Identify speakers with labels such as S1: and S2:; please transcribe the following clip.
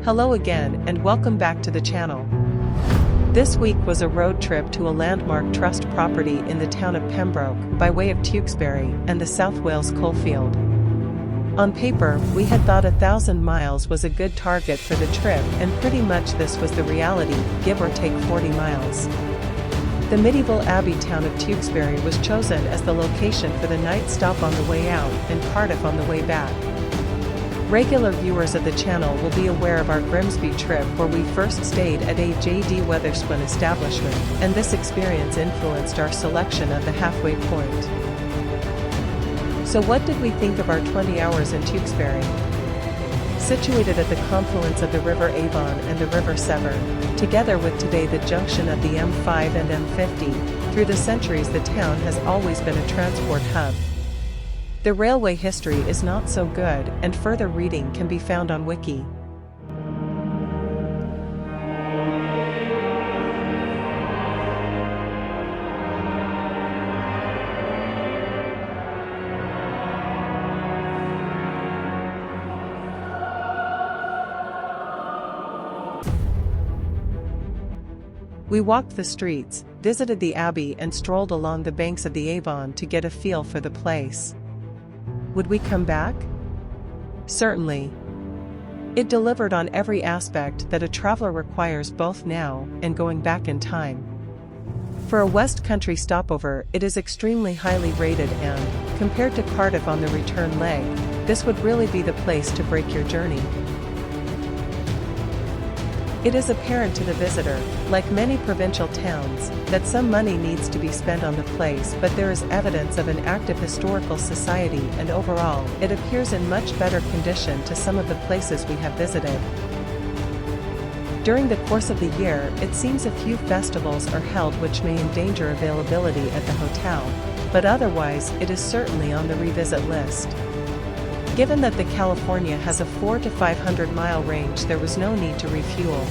S1: Hello again and welcome back to the channel. This week was a road trip to a landmark trust property in the town of Pembroke by way of TEWKESBURY and the South Wales coalfield. On paper, we had thought 1,000 miles was a good target for the trip, and pretty much this was the reality, give or take 40 miles. The medieval abbey town of TEWKESBURY was chosen as the location for the night stop on the way out and Cardiff on the way back. Regular viewers of the channel will be aware of our Grimsby trip where we first stayed at a J.D. Wetherspoon establishment, and this experience influenced our selection of the halfway point. So what did we think of our 20 hours in TEWKESBURY? Situated at the confluence of the River Avon and the River Severn, together with today the junction of the M5 and M50, through the centuries the town has always been a transport hub. The railway history is not so good, and further reading can be found on Wiki. We walked the streets, visited the abbey and strolled along the banks of the Avon to get a feel for the place. Would we come back? Certainly. It delivered on every aspect that a traveler requires both now and going back in time. For a West Country stopover, it is extremely highly rated and, compared to Cardiff on the return leg, this would really be the place to break your journey. It is apparent to the visitor, like many provincial towns, that some money needs to be spent on the place, but there is evidence of an active historical society, and overall, it appears in much better condition to some of the places we have visited. During the course of the year, it seems a few festivals are held which may endanger availability at the hotel, but otherwise it is certainly on the revisit list. Given that the California has a 400 to 500 mile range, there was no need to refuel.